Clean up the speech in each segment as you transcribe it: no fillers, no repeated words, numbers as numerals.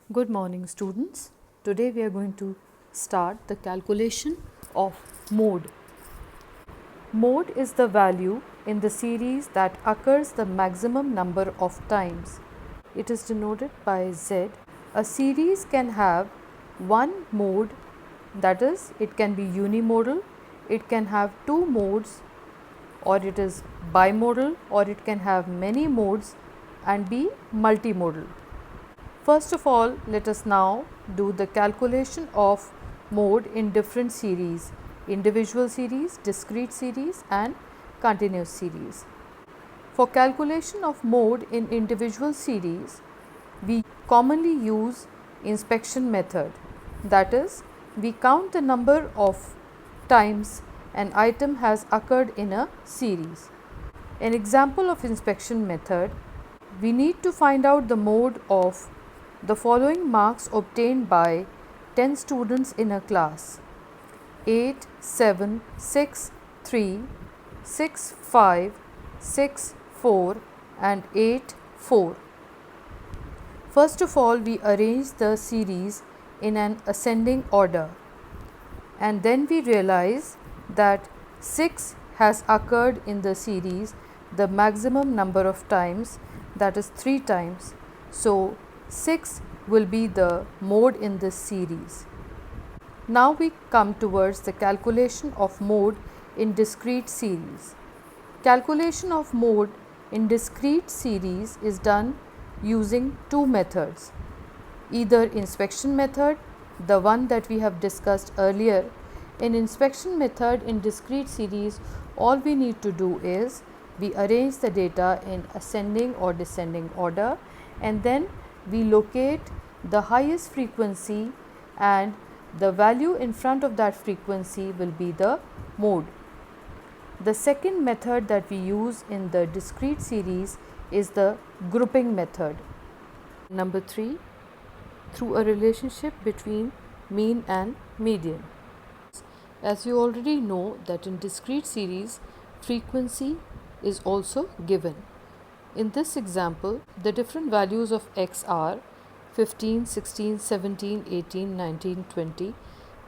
Good morning, students. Today we are going to start the calculation of mode. Mode is the value in the series that occurs the maximum number of times. It is denoted by Z. A series can have one mode, that is, it can be unimodal, it can have two modes, or it is bimodal, or it can have many modes and be multimodal. First of all, let us now do the calculation of mode in different series: individual series, discrete series and continuous series. For calculation of mode in individual series, we commonly use inspection method. That is, we count the number of times an item has occurred in a series. An example of inspection method: we need to find out the mode of the following marks obtained by 10 students in a class: 8, 7, 6, 3, 6, 5, 6, 4 and 8, 4. First of all, we arrange the series in an ascending order, and then we realize that 6 has occurred in the series the maximum number of times, that is 3 times. So 6 will be the mode in this series. Now we come towards the calculation of mode in discrete series. Calculation of mode in discrete series is done using two methods: either inspection method, the one that we have discussed earlier. In inspection method in discrete series, all we need to do is we arrange the data in ascending or descending order, and then we locate the highest frequency, and the value in front of that frequency will be the mode. The second method that we use in the discrete series is the grouping method. Number 3, through a relationship between mean and median. As you already know that in discrete series, frequency is also given. In this example, the different values of x are 15, 16, 17, 18, 19, 20,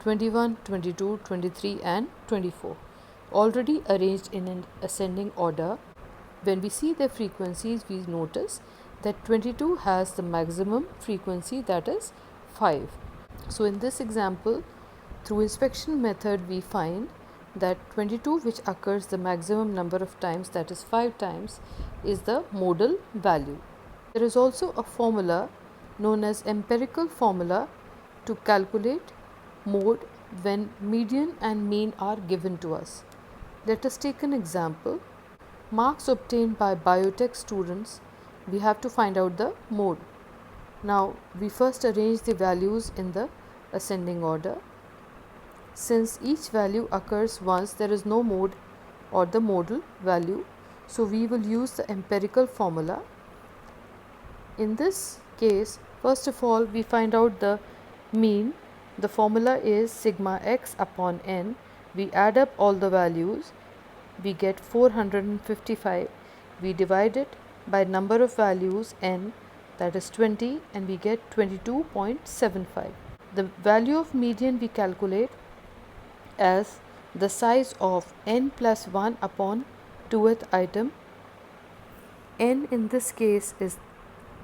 21, 22, 23 and 24, already arranged in an ascending order. When we see their frequencies, we notice that 22 has the maximum frequency, that is 5. So in this example, through inspection method, we find that 22, which occurs the maximum number of times, that is 5 times, is the modal value. There is also a formula known as empirical formula to calculate mode when median and mean are given to us. Let us take an example. Marks obtained by biotech students, we have to find out the mode. Now we first arrange the values in the ascending order. Since each value occurs once, there is no mode or the modal value, so we will use the empirical formula. In this case, first of all, we find out the mean. The formula is sigma x upon n. We add up all the values, we get 455. We divide it by number of values n, that is 20, and we get 22.75. The value of median we calculate as the size of n plus 1 upon 2th item. N in this case is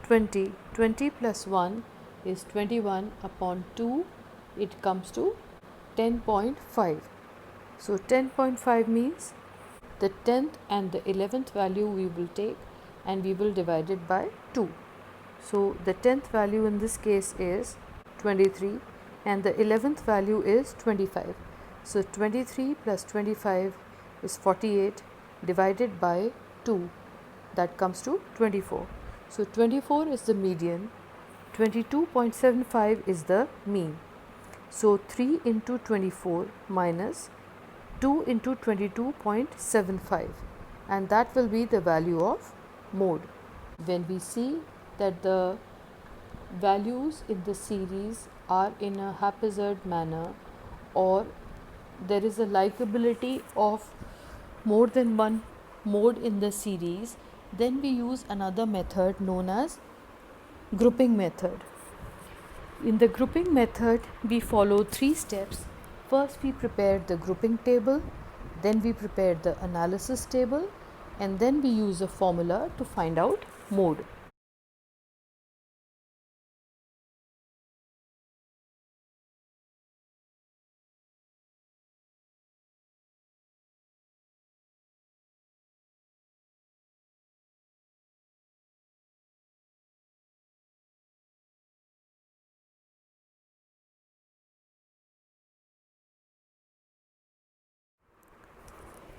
20. 20 plus 1 is 21 upon 2. It comes to 10.5. So 10.5 means the 10th and the 11th value we will take and we will divide it by 2. So the 10th value in this case is 23 and the 11th value is 25. So 23 plus 25 is 48 divided by 2, that comes to 24. So 24 is the median, 22.75 is the mean. So 3 into 24 minus 2 into 22.75, and that will be the value of mode. When we see that the values in the series are in a haphazard manner, or there is a likability of more than one mode in the series, then we use another method known as grouping method. In the grouping method, we follow 3 steps. First, we prepare the grouping table, then we prepare the analysis table, and then we use a formula to find out mode.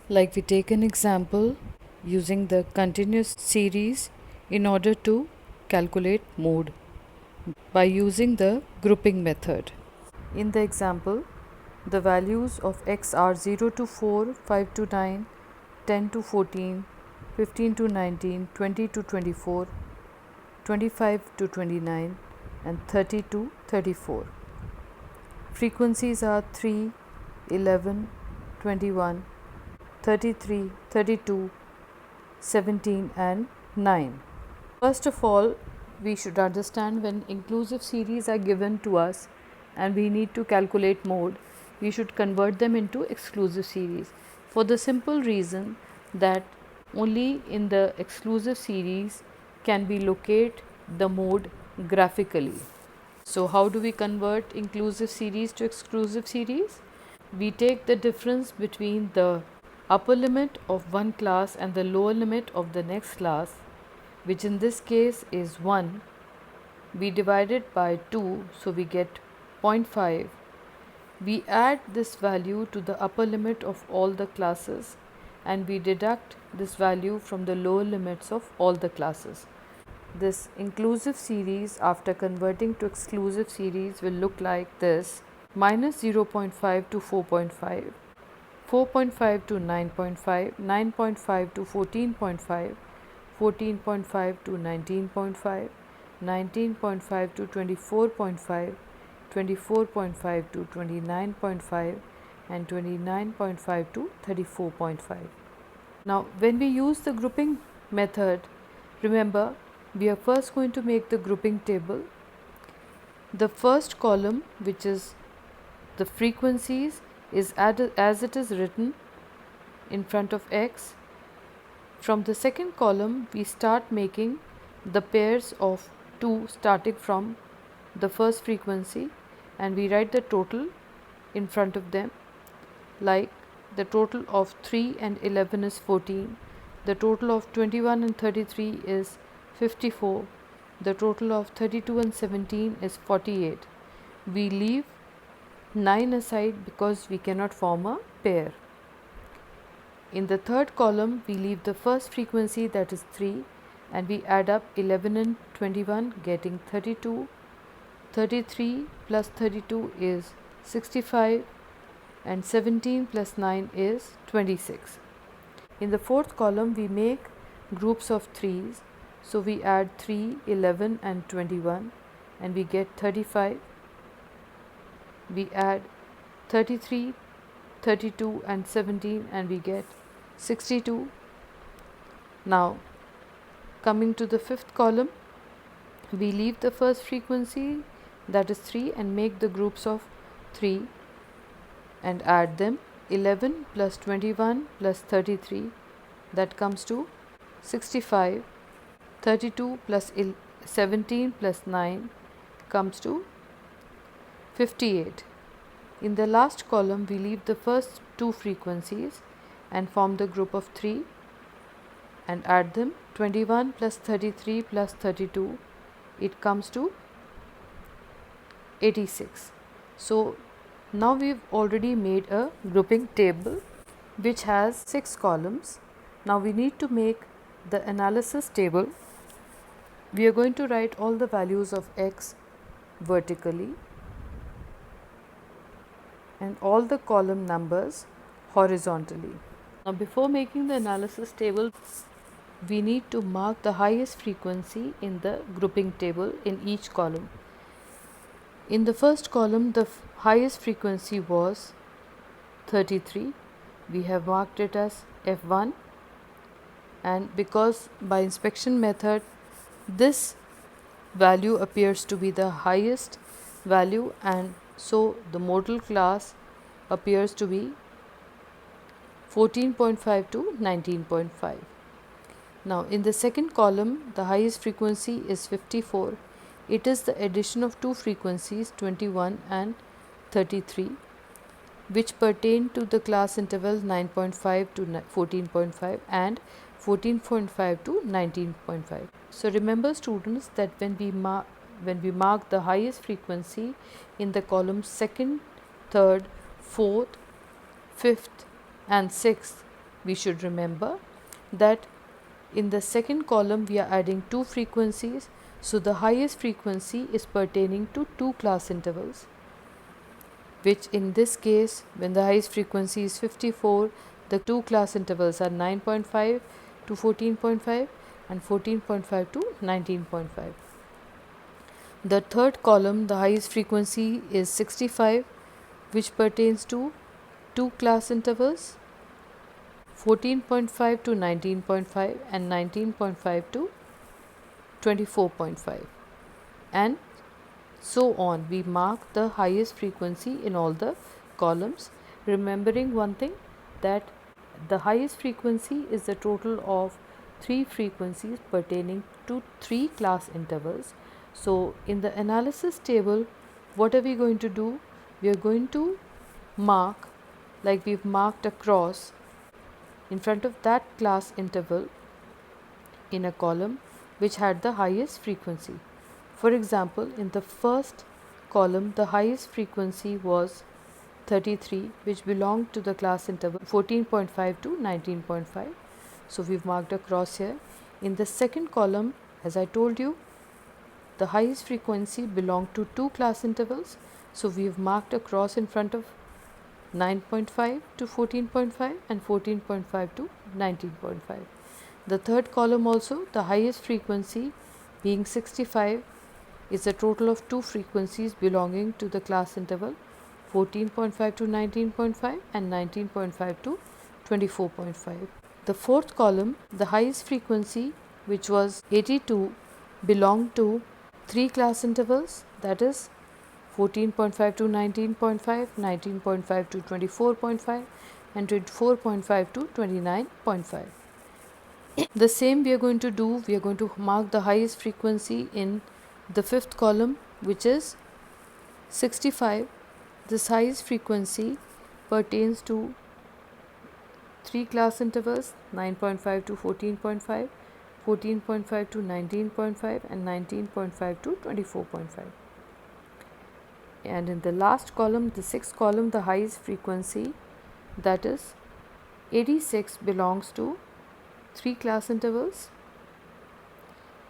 Like we take an example using the continuous series in order to calculate mode by using the grouping method. In the example, the values of x are 0 to 4, 5 to 9, 10 to 14, 15 to 19, 20 to 24, 25 to 29, and 30 to 34. Frequencies are 3, 11, 21, 33, 32, 17, and 9. First of all, we should understand when inclusive series are given to us and we need to calculate mode, we should convert them into exclusive series for the simple reason that only in the exclusive series can we locate the mode graphically. So how do we convert inclusive series to exclusive series? We take the difference between the upper limit of one class and the lower limit of the next class, which in this case is 1. We divide it by 2, so we get 0.5. We add this value to the upper limit of all the classes and we deduct this value from the lower limits of all the classes. This inclusive series after converting to exclusive series will look like this: minus 0.5 to 4.5, 4.5 to 9.5, 9.5 to 14.5, 14.5 to 19.5, 19.5 to 24.5, 24.5 to 29.5, and 29.5 to 34.5. Now, when we use the grouping method, remember we are first going to make the grouping table. The first column, which is the frequencies, is as it is written in front of x. From the second column, we start making the pairs of 2 starting from the first frequency and we write the total in front of them, like the total of 3 and 11 is 14, the total of 21 and 33 is 54, the total of 32 and 17 is 48. We leave 9 aside because we cannot form a pair. In the third column, we leave the first frequency, that is 3, and we add up 11 and 21 getting 32. 33 plus 32 is 65 and 17 plus 9 is 26. In the fourth column, we make groups of 3s. So we add 3, 11 and 21 and we get 35. We add 33, 32 and 17 and we get 62. Now coming to the fifth column, we leave the first frequency, that is 3, and make the groups of 3 and add them. 11 plus 21 plus 33, that comes to 65. 32 plus 17 plus 9 comes to 58. In the last column, we leave the first 2 frequencies and form the group of 3 and add them. 21 plus 33 plus 32, it comes to 86. So now we've already made a grouping table which has 6 columns. Now we need to make the analysis table. We are going to write all the values of x vertically and all the column numbers horizontally. Now before making the analysis table, we need to mark the highest frequency in the grouping table in each column. In the first column, the highest frequency was 33. We have marked it as F1, and because by inspection method this value appears to be the highest, value, and so the modal class appears to be 14.5 to 19.5. Now in the second column, the highest frequency is 54. It is the addition of two frequencies 21 and 33, which pertain to the class interval 9.5 to 14.5 and 14.5 to 19.5. So remember students that when we mark the highest frequency in the columns second, third, fourth, fifth and sixth, we should remember that in the second column we are adding two frequencies, so the highest frequency is pertaining to two class intervals, which in this case, when the highest frequency is 54, the two class intervals are 9.5 to 14.5 and 14.5 to 19.5. The third column, the highest frequency is 65, which pertains to two class intervals 14.5 to 19.5 and 19.5 to 24.5, and so on. We mark the highest frequency in all the columns, remembering one thing, that the highest frequency is the total of three frequencies pertaining to three class intervals. So in the analysis table, what are we going to do? We are going to mark, like we've marked a cross in front of that class interval in a column which had the highest frequency. For example, in the first column, the highest frequency was 33, which belonged to the class interval 14.5 to 19.5. So we've marked a cross here. In the second column, as I told you, the highest frequency belonged to two class intervals. So we've marked a cross in front of 9.5 to 14.5 and 14.5 to 19.5. The third column also, the highest frequency being 65 is a total of two frequencies belonging to the class interval 14.5 to 19.5 and 19.5 to 24.5. The fourth column, the highest frequency, which was 82, belonged to three class intervals, that is 14.5 to 19.5, 19.5 to 24.5 and 24.5 to 29.5. The same we are going to do. We are going to mark the highest frequency in the fifth column, which is 65. This highest frequency pertains to three class intervals 9.5 to 14.5, 14.5 to 19.5 and 19.5 to 24.5. And in the last column, the sixth column, the highest frequency, that is 86, belongs to three class intervals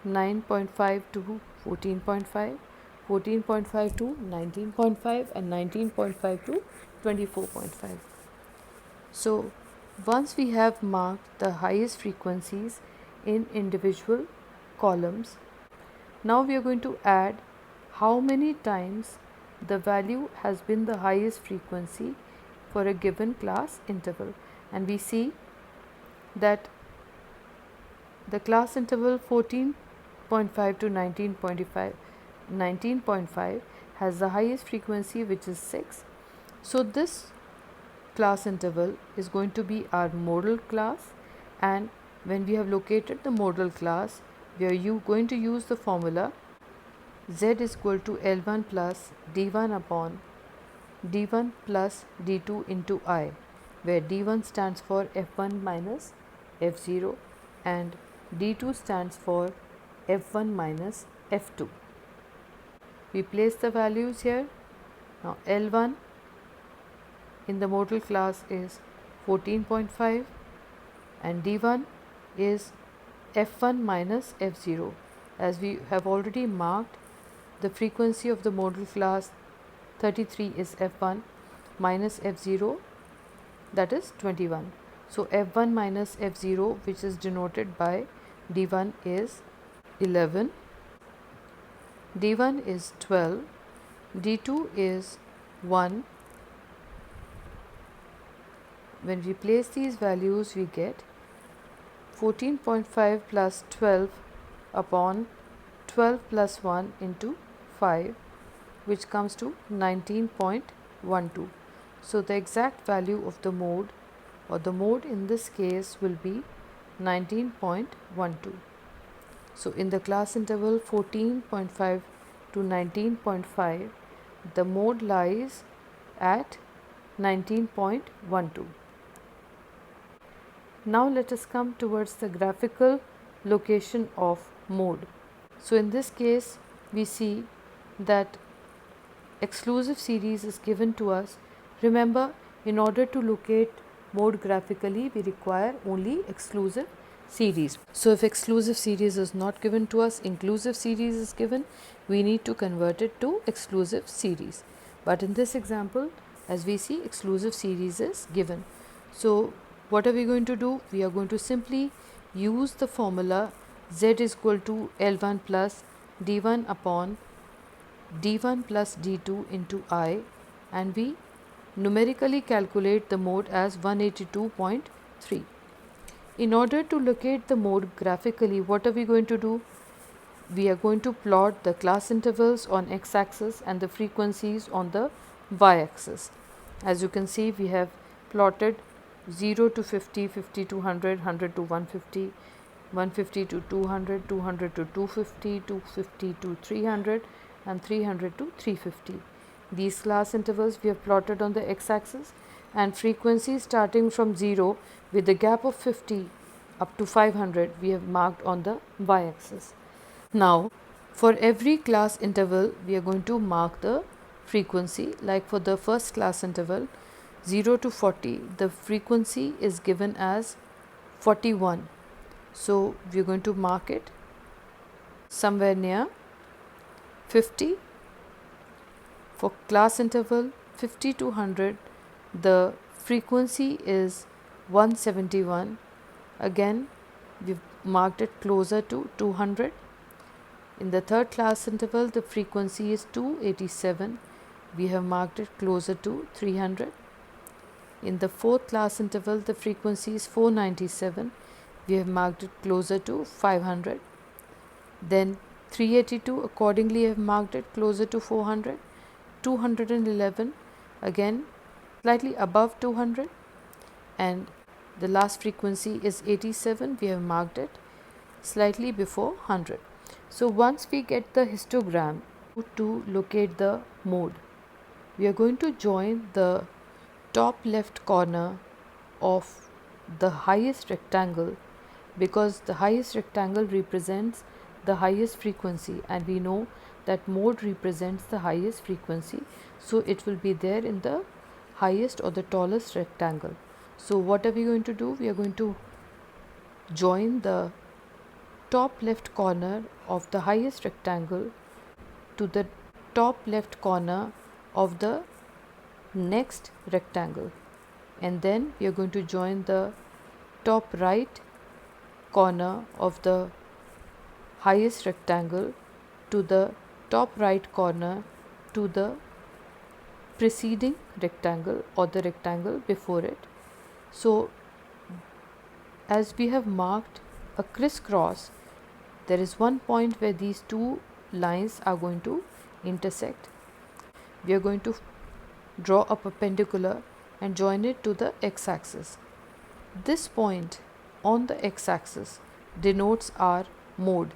9.5 to 14.5, 14.5 to 19.5 and 19.5 to 24.5. So once we have marked the highest frequencies in individual columns, now we are going to add how many times the value has been the highest frequency for a given class interval. And we see that the class interval 14.5 to 19.5 has the highest frequency, which is 6. So this class interval is going to be our modal class, and when we have located the modal class, we are going to use the formula Z is equal to L1 plus D1 upon D1 plus D2 into I, where D1 stands for F1 minus F0 and D2 stands for F1 minus F2. We place the values here. Now L1 in the modal class is 14.5 and D1 is F1 minus F0. As we have already marked, the frequency of the modal class 33 is F1 minus F0, that is 21. So F1 minus F0, which is denoted by D1, is 11, D1 is 12, D2 is 1. When we place these values, we get 14.5 plus 12 upon 12 plus 1 into 5, which comes to 19.12. So the exact value of the mode, or the mode in this case, will be 19.12. So in the class interval 14.5 to 19.5, the mode lies at 19.12. Now let us come towards the graphical location of mode. So in this case, we see that exclusive series is given to us. Remember, in order to locate mode graphically, we require only exclusive series. So if exclusive series is not given to us, inclusive series is given, we need to convert it to exclusive series. But in this example, as we see, exclusive series is given. So what are we going to do? We are going to simply use the formula Z is equal to L1 plus D1 upon D1 plus D2 into I, and we numerically calculate the mode as 182.3. In order to locate the mode graphically, what are we going to do? We are going to plot the class intervals on x-axis and the frequencies on the y-axis. As you can see, we have plotted 0 to 50, 50 to 100, 100 to 150, 150 to 200, 200 to 250, 250 to 300, and 300 to 350. These class intervals we have plotted on the x-axis, and frequencies starting from 0 with the gap of 50 up to 500 we have marked on the y-axis. Now for every class interval we are going to mark the frequency. Like for the first class interval 0 to 40, the frequency is given as 41. So we are going to mark it somewhere near 50. For class interval 50 to 100, the frequency is 171. Again, we've marked it closer to 200. In the third class interval, the frequency is 287. We have marked it closer to 300. In the fourth class interval, the frequency is 497. We have marked it closer to 500. Then 382, accordingly have marked it closer to 400. 211, again slightly above 200, and the last frequency is 87. We have marked it slightly before 100. So once we get the histogram to locate the mode, we are going to join the top left corner of the highest rectangle, because the highest rectangle represents the highest frequency, and we know that mode represents the highest frequency, so it will be there in the highest or the tallest rectangle. So what are we going to do? We are going to join the top left corner of the highest rectangle to the top left corner of the next rectangle, and then we are going to join the top right corner of the highest rectangle to the top right corner to the preceding rectangle or the rectangle before it. So as we have marked a crisscross, there is one point where these two lines are going to intersect. We are going to draw a perpendicular and join it to the x-axis. This point on the x-axis denotes our mode,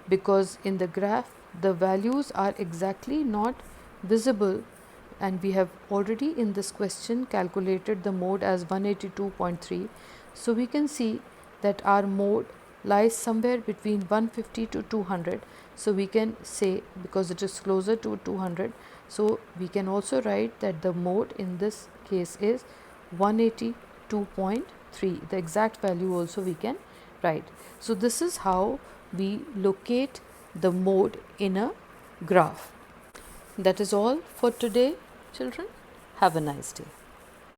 because in the graph the values are exactly not visible, and we have already in this question calculated the mode as 182.3. So we can see that our mode lies somewhere between 150 to 200. So we can say, because it is closer to 200, so we can also write that the mode in this case is 182.3. The exact value also we can write. So this is how we locate the mode in a graph. That is all for today, children. Have a nice day.